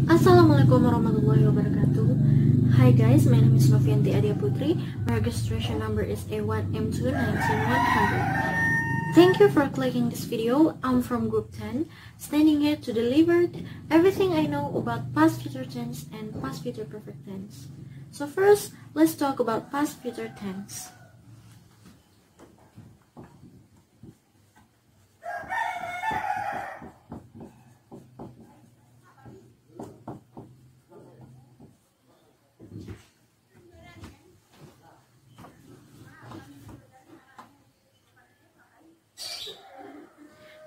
Assalamualaikum warahmatullahi wabarakatuh. Hi guys, my name is NOVIANTI ADYA Putri. My registration number is A1M219100. Thank you for clicking this video. I'm from group 10, standing here to deliver everything I know about past future tense and past future perfect tense. So first, let's talk about past future tense.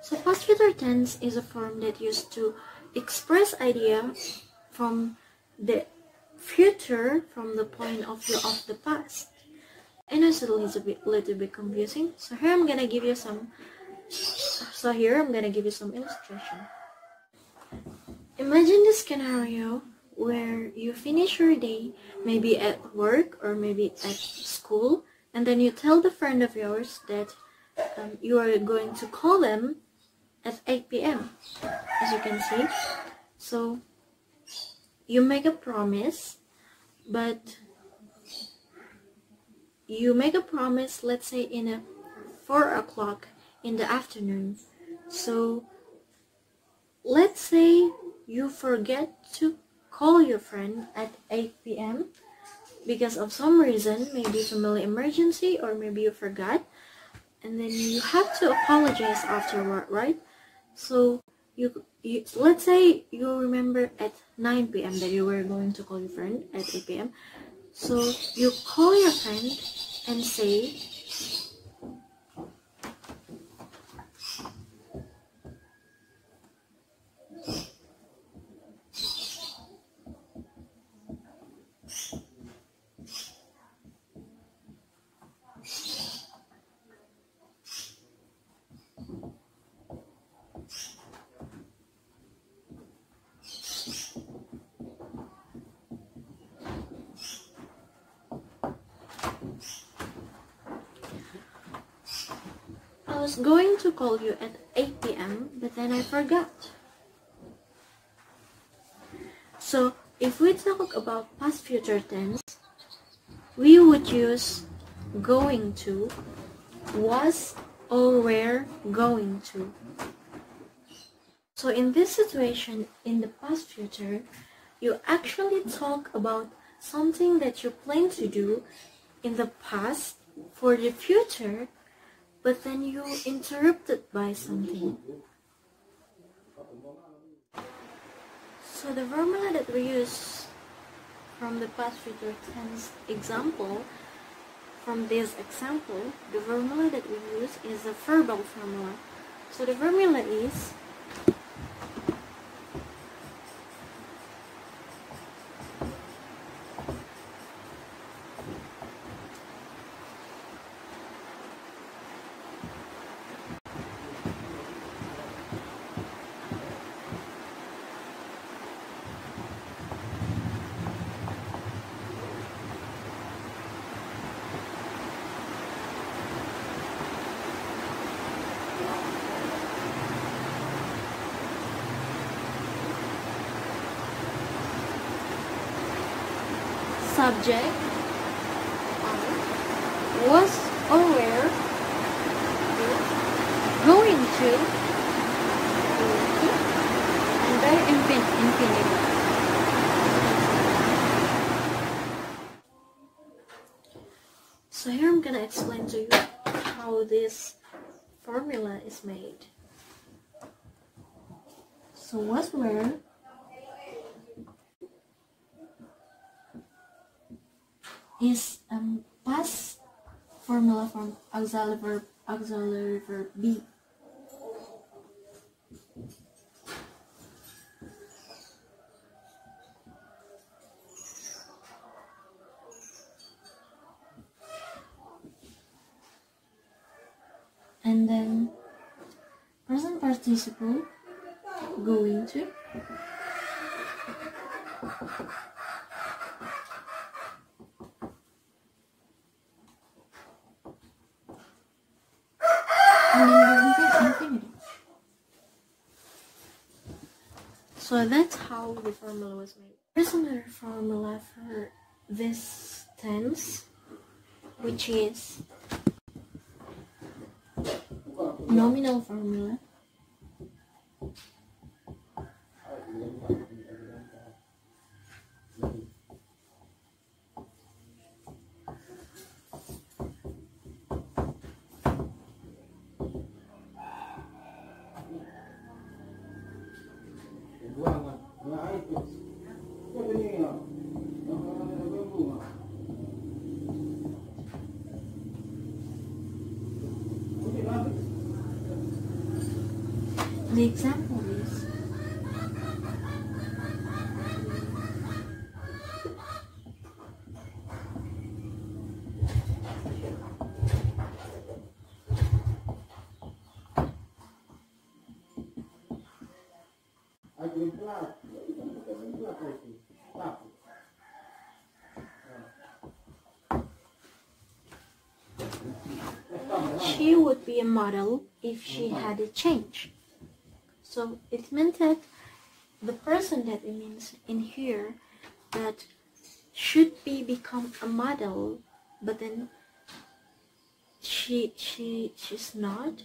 So past future tense is a form that used to express idea from the future from the point of view of the past. I know it's a little bit confusing. So here I'm gonna give you some illustration. Imagine this scenario where you finish your day, maybe at work or maybe at school, and then you tell the friend of yours that you are going to call them at 8 p.m. as you can see. So you make a promise, but you make a promise, let's say in a 4 o'clock in the afternoon. So let's say you forget to call your friend at 8 p.m. because of some reason, maybe family emergency or maybe you forgot, and then you have to apologize afterward, right? So you let's say you remember at 9 p.m. that you were going to call your friend at 8 p.m. So you call your friend and say, I was going to call you at 8 p.m. but then I forgot. So if we talk about past future tense, we would use going to, was, or were going to. So in this situation, in the past future, you actually talk about something that you plan to do in the past for the future, but then you interrupted by something. So the formula that we use from the past future tense example, from this example, the formula that we use is a verbal formula. So the formula is subject, was or were, going to, and then infinitive. So here I'm gonna explain to you how this formula is made. So was, were is past formula from auxiliary verb be. And then present participle, going to, and then the infinitive. So So that's how the formula was made. There's another formula for this tense, which is nominal formula. The example is she would be a model if she had a change. So it meant that the person that it means in here that should be become a model, but then she's not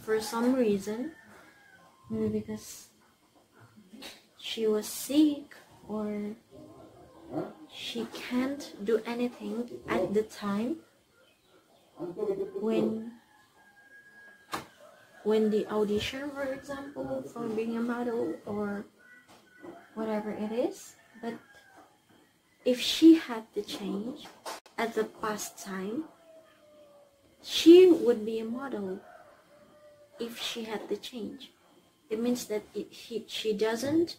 for some reason, maybe because she was sick or she can't do anything at the time when the audition, for example, for being a model or whatever it is. But if she had the change at the past time, she would be a model if she had the change. It means that she doesn't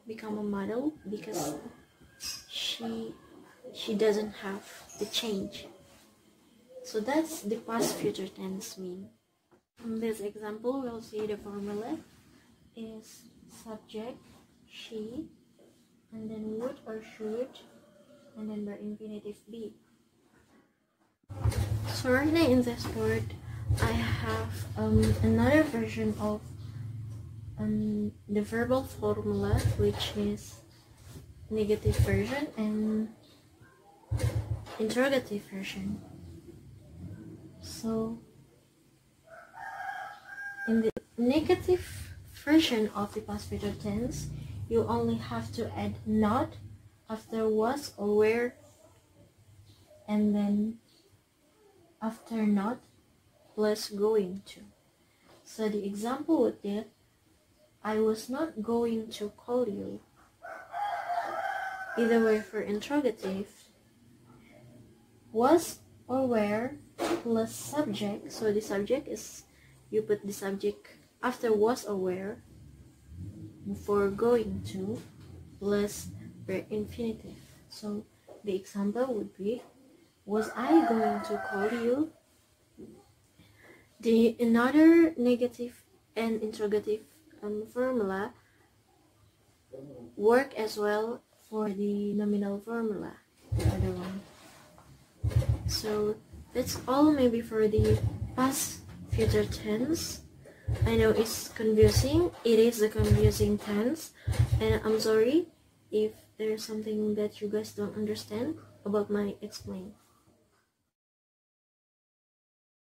become a model because she doesn't have the change. So that's the past future tense mean. In this example, we'll see the formula is subject, she, and then would or should, and then the infinitive be. So right now in this part, I have another version of the verbal formula, which is negative version and interrogative version. So in the negative version of the past future tense, you only have to add not after was or were, and then after not plus going to. So the example would be, I was not going to call you. Either way for interrogative, was or were plus subject. So the subject is, you put the subject after was or were before going to plus the infinitive. So the example would be, was I going to call you? The another negative and interrogative formula work as well for the nominal formula, the other one. So that's all maybe for the past future tense. I know it's confusing. It is a confusing tense, and I'm sorry if there's something that you guys don't understand about my explain.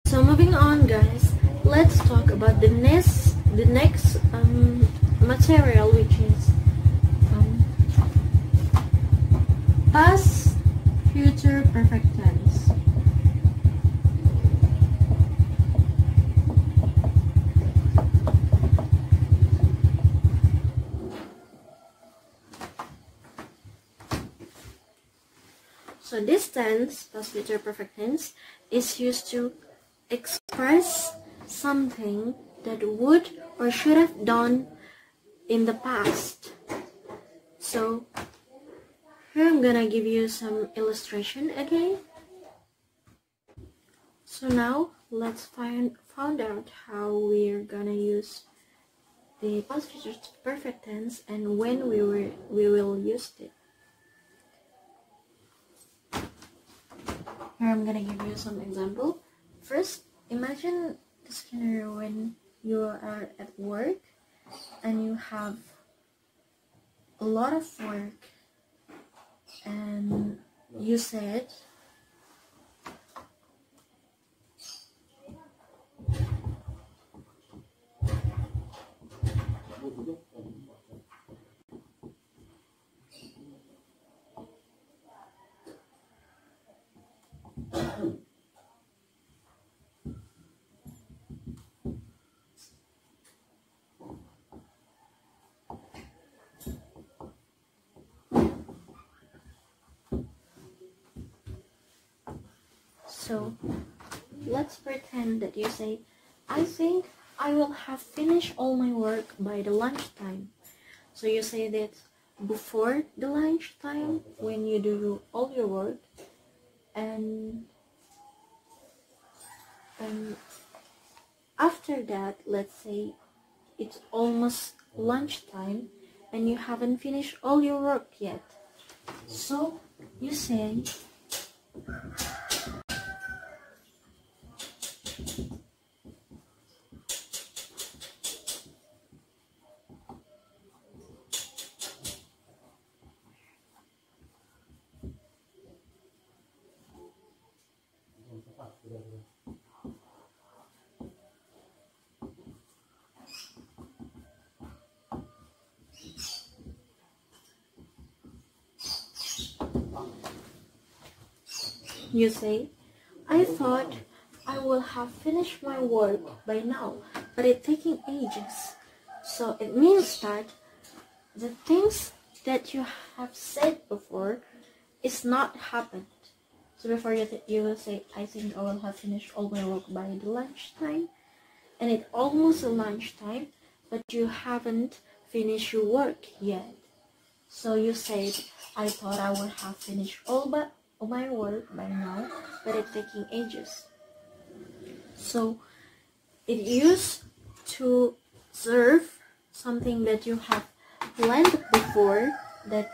So moving on, guys, let's talk about the next material, which is past future perfect tense. So this tense, past future perfect tense, is used to express something that would or should have done in the past. So here I'm gonna give you some illustration again. So now let's find out how we're gonna use the past future perfect tense and when we will use it. Here I'm gonna give you some example. First, imagine the scenario when you are at work and you have a lot of work and you said so let's pretend that you say, I think I will have finished all my work by the lunchtime. So you say that before the lunchtime when you do all your work, and after that, let's say it's almost lunchtime and you haven't finished all your work yet. So you say, I thought I will have finished my work by now, but it's taking ages. So it means that the things that you have said before is not happened. So before you will say, I think I will have finished all my work by the lunchtime, and it's almost lunchtime, but you haven't finished your work yet. So you said, I thought I would have finished all my work by now, but it's taking ages. So it used to serve something that you have planned before, but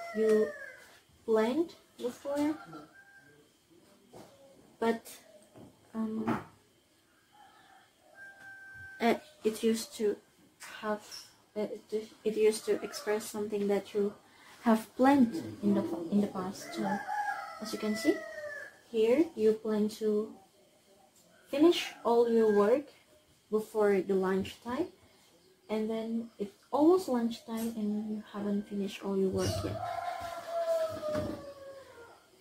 it used to have it used to express something that you have planned in the past. So as you can see here, you plan to finish all your work before the lunchtime, and then it's almost lunchtime and you haven't finished all your work yet.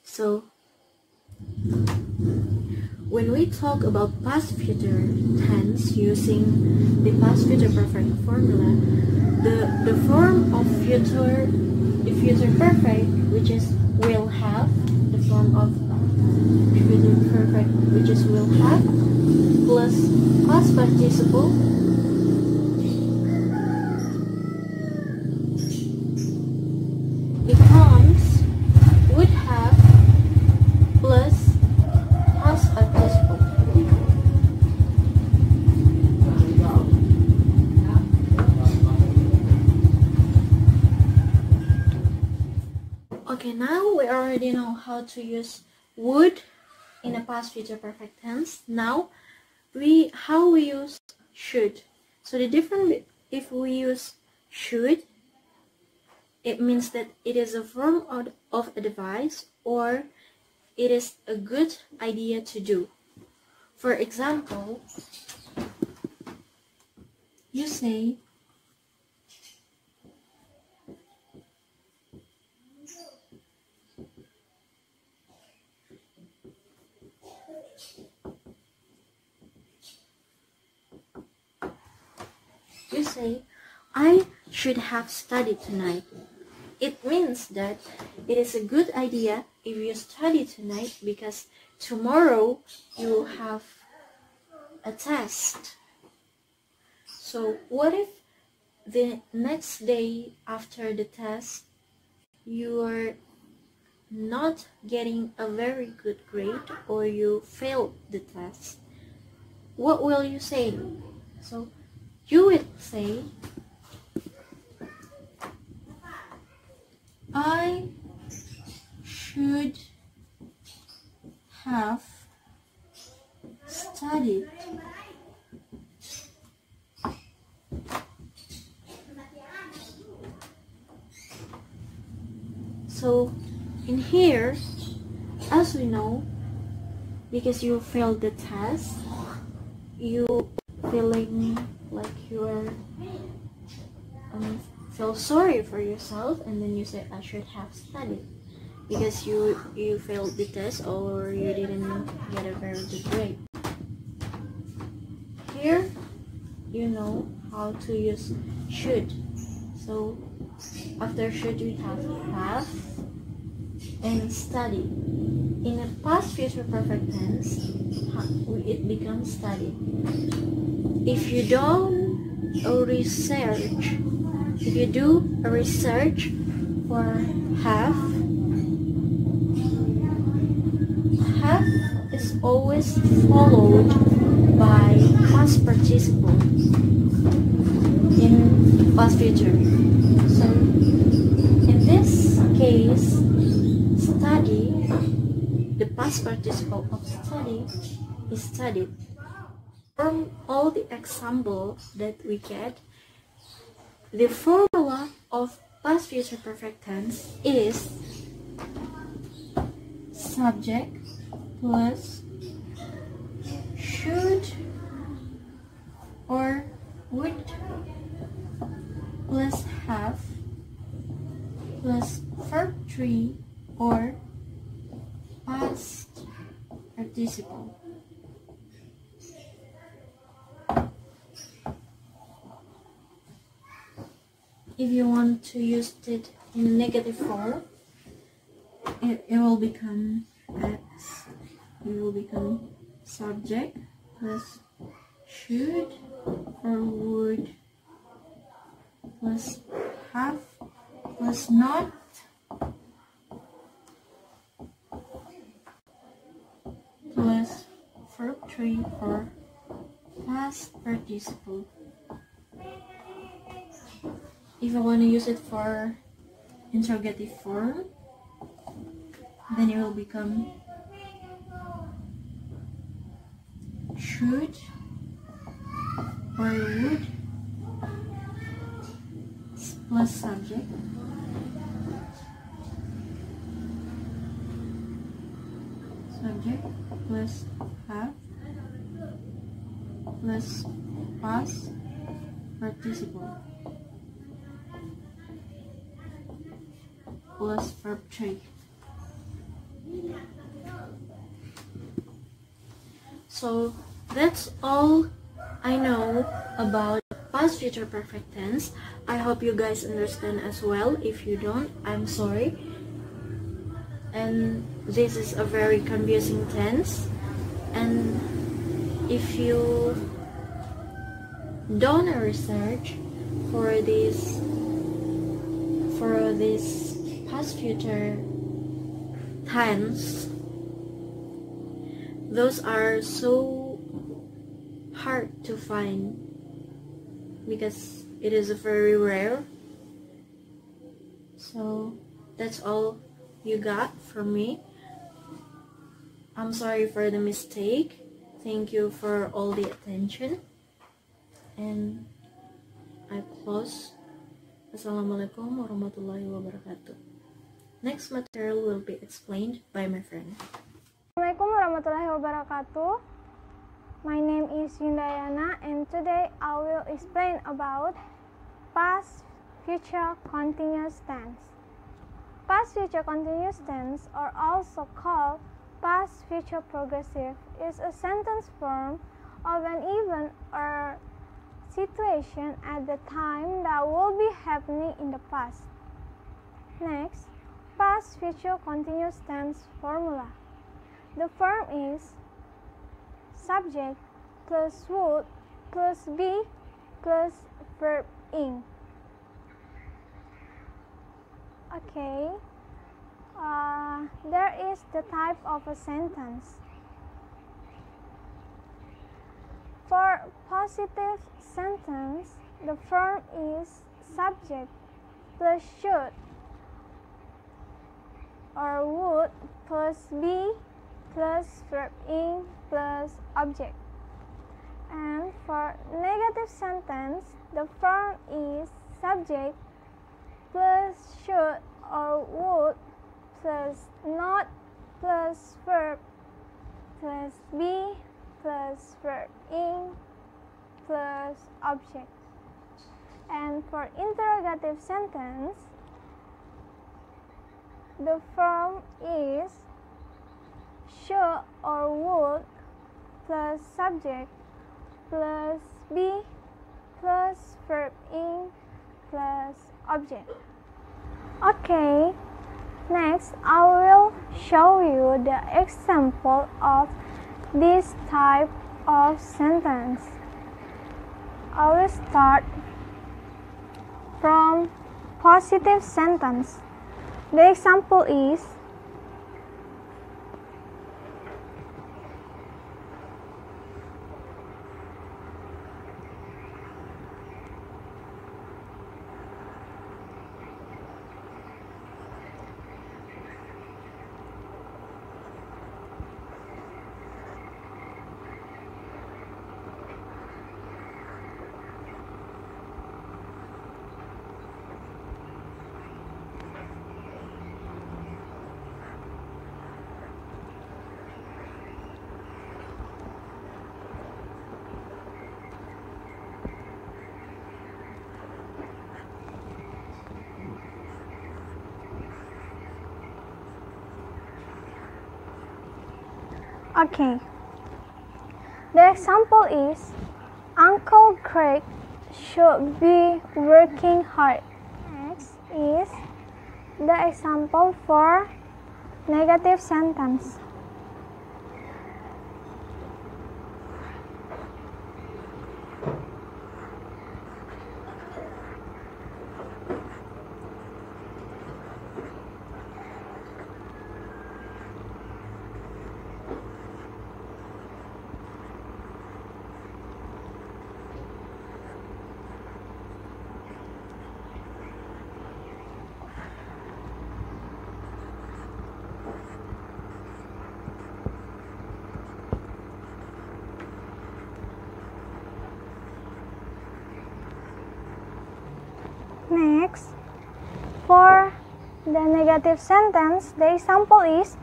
So when we talk about past future tense using the past future perfect formula, the form of the future perfect, which is will have, the form of future perfect, which is will have, plus past participle becomes would have plus past participle. Okay, now we already know how to use would in a past future perfect tense. Now how we use should. So the difference, if we use should, it means that it is a form of advice, or it is a good idea to do. For example, you say, I should have studied tonight. It means that it is a good idea if you study tonight, because tomorrow you have a test. So what if the next day after the test you are not getting a very good grade, or you failed the test? What will you say? So you will say, I should have studied. So in here, as we know, because you failed the test, you feeling like you are feel sorry for yourself, and then you say, I should have studied because you failed the test or you didn't get a very good grade. Here you know how to use should. So after should we have and study. In a past future perfect tense, it becomes study. If you do a research for have is always followed by past participle in past future. So in this case, study, the past participle of study is studied. From all the examples that we get, the formula of past future perfect tense is subject plus should or would plus have plus verb 3 or past participle. If you want to use it in negative form, it will become subject plus should or would plus have plus not plus verb 3 or past participle. If I want to use it for interrogative form, then it will become should or would plus subject plus have plus past participle plus verb 3. So that's all I know about past future perfect tense. I hope you guys understand as well. If you don't, I'm sorry. And this is a very confusing tense, and if you done a research for this past future tense, those are so hard to find because it is very rare. So that's all you got from me. I'm sorry for the mistake. Thank you for all the attention, and I close. Assalamualaikum warahmatullahi wabarakatuh. Next material will be explained by my friend. Assalamualaikum warahmatullahi wabarakatuh. My name is Yundayana, and today I will explain about past future continuous tense. Past future continuous tense, or also called past future progressive, is a sentence form of an event or situation at the time that will be happening in the past. Next, past future continuous tense formula. The form is subject plus would plus be plus verb ing. Okay, there is the type of a sentence. For positive sentence, the form is subject plus should or would plus be plus verb ing plus object. And for negative sentence, the form is subject plus should or would plus not plus verb plus be plus verb ing plus object. And for interrogative sentence, the form is should or would plus subject plus be plus verb ing plus object. Okay, next I will show you the example of this type of sentence. I will start from positive sentence. The example is okay. The example is Uncle Greg should be working hard. Next is the example for negative sentence. Next, for the negative sentence, the example is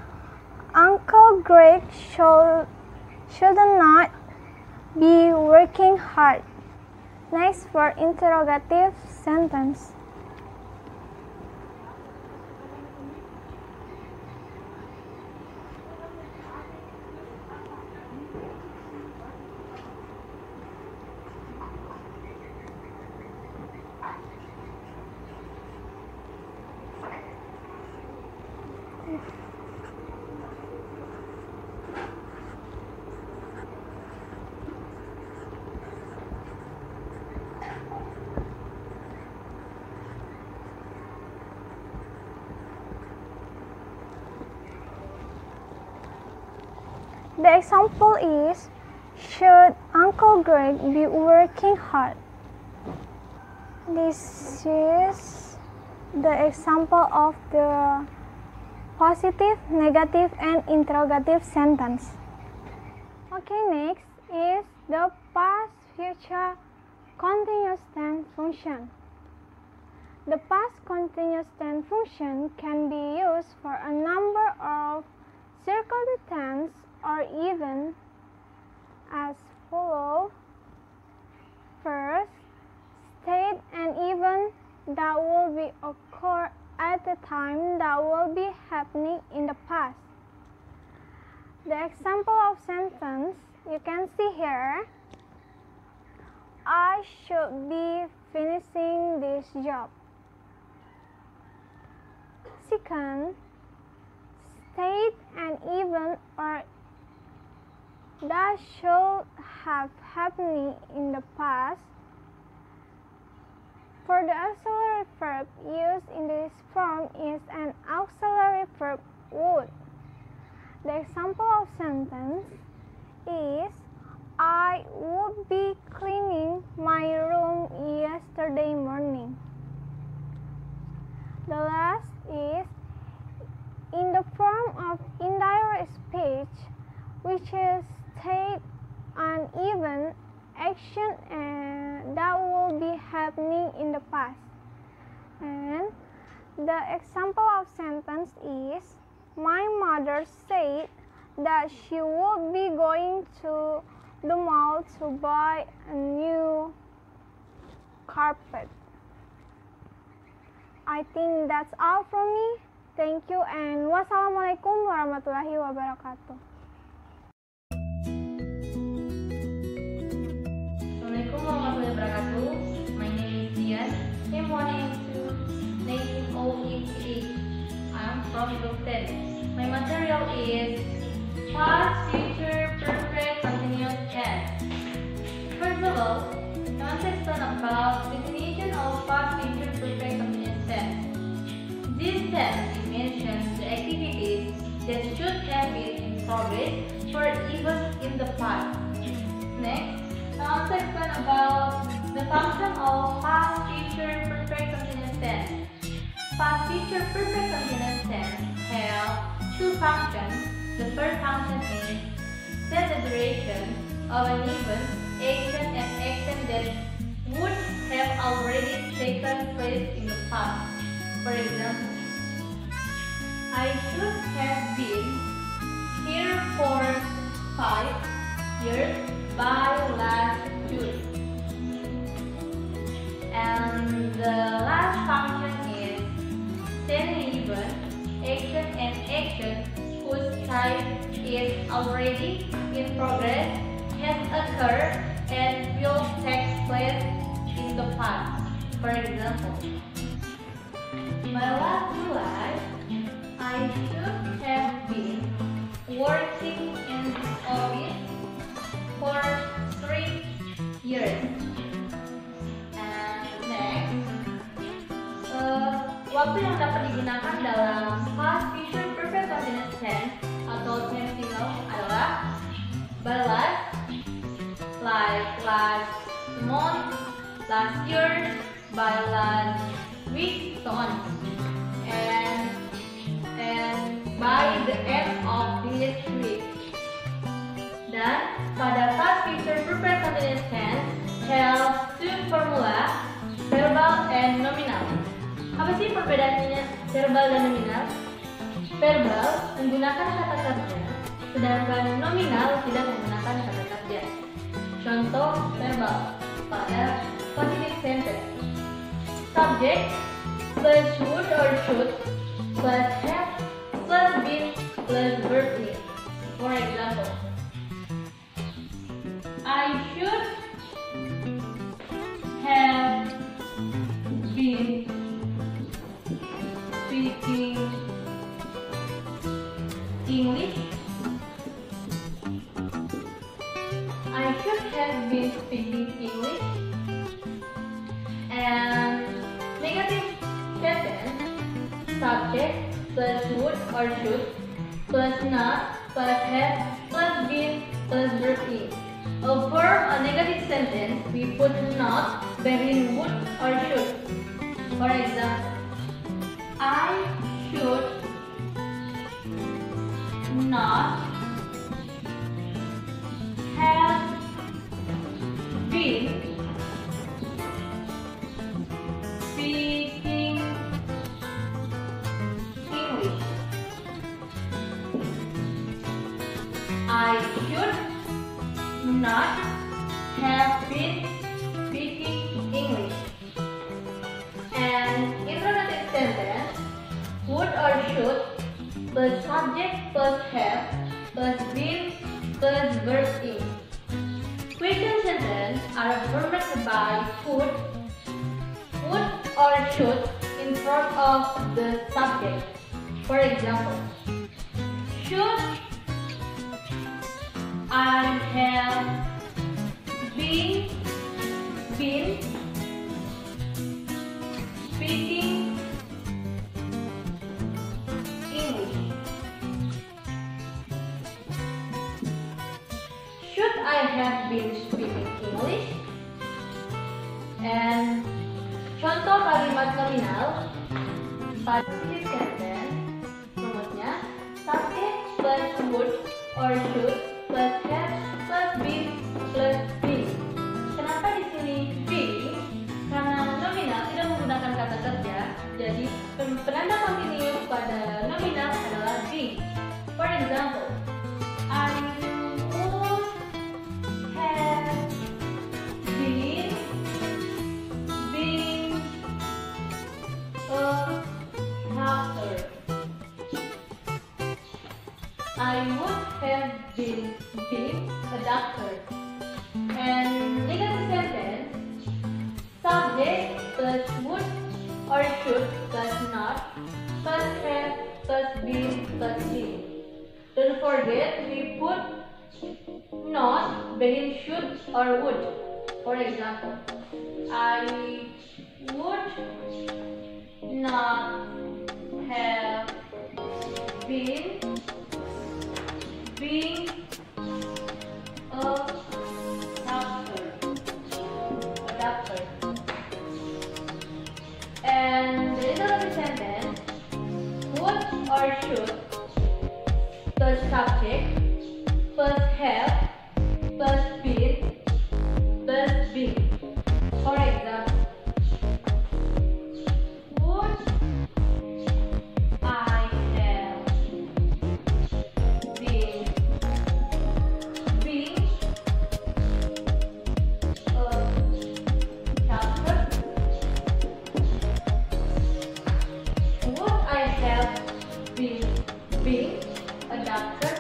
Uncle Greg should not be working hard. Next, for interrogative sentence. The example is, should Uncle Greg be working hard? This is the example of the positive, negative, and interrogative sentence. Okay, next is the past, future, continuous tense function. The past continuous tense function can be used for a number of circumstances or even as follow. First, state an event that will be occur at the time that will be happening in the past. The example of sentence you can see here, I should be finishing this job. Second, state an event or that should have happened in the past. For the auxiliary verb used in this form is an auxiliary verb would. The example of sentence is, I would be cleaning my room yesterday morning. The last is in the form of indirect speech, which is state an event, action that will be happening in the past. And The example of sentence is, my mother said that she would be going to the mall to buy a new carpet. I think that's all from me. Thank you and wassalamualaikum warahmatullahi wabarakatuh. Assalamualaikum warahmatullahi wabarakatuh. My name is DIAN. I'm 1 and 2, 1988. I'm from PUTERI. My material is past, future, perfect, continuous tense. First of all, I want to explain about definition of past, future, perfect, continuous tense. This tense mentions the activities that should have been in progress or even in the past. Next, I want to explain about the function of past, future, perfect, continuous tense. Past, future, perfect, continuous tense have two functions. The first function is set the duration of an event, action, and action that would have already taken place in the past. For example, I should have been here for 5 years by last June. And the last function is set an event, action, and action whose type is already in progress, has occurred, and will take place in the past. For example, my last July, I should have been working in this office for 3 years. And next, waktu yang dapat digunakan dalam past, future, perfect, continuous tense atau tense single adalah by last, like last month, last year, by last week, so on, and by the end of this week. Dan pada past, future, perfect, continuous tense have two formula, verbal and nominal. Apa sih perbedaannya verbal dan nominal? Verbal menggunakan kata kerja, sedangkan nominal tidak menggunakan kata kerja. Contoh verbal pada continuous sentence. Subject plus would or should plus have plus been plus verb is. For example, I should have been speaking English. I should have been speaking English. And negative sentence, subject plus would or should plus not plus have plus been plus verb is. For a negative sentence, we put not between would or should. For example, I should not have been speaking English. I should not have been speaking English. And interrogative sentence, would or should plus subject plus have plus been plus verb is. Question sentence are formed by would or should in front of the subject. For example, should I have been speaking English? Should I have been speaking English? And contoh kalimat nominal pada this sentence, rumusnya subject plus would or should plus have plus been plus been. Kenapa di sini been? Karena nominal tidak menggunakan kata kerja, jadi I would have been a doctor. And negative sentence, subject plus would or should plus not plus have plus been plus been. Don't forget we put not begin should or would. For example, I would not have been being a doctor. And the interrogative sentence, would or should plus subject plus have plus been plus being. For example, would I have been being a doctor? Would I have been being a doctor?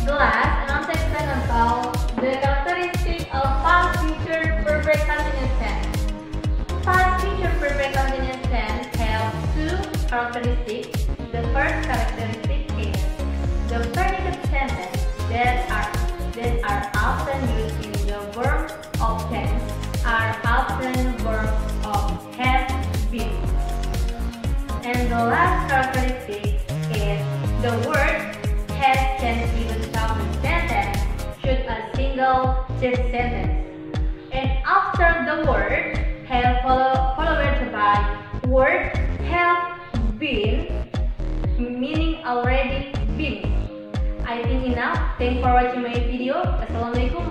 The last, an unsaid about the characteristic of past future perfect continuous tense. Past future perfect continuous tense have two characteristics. The first characteristic is the predicative sentence that are often used in the verb of tense are often verbs of have been. And the last characteristic is the word has tense given some sentence should a single shift sentence. And after the word have followed by word have been, meaning already been. I think enough. Thanks for watching my video. Assalamualaikum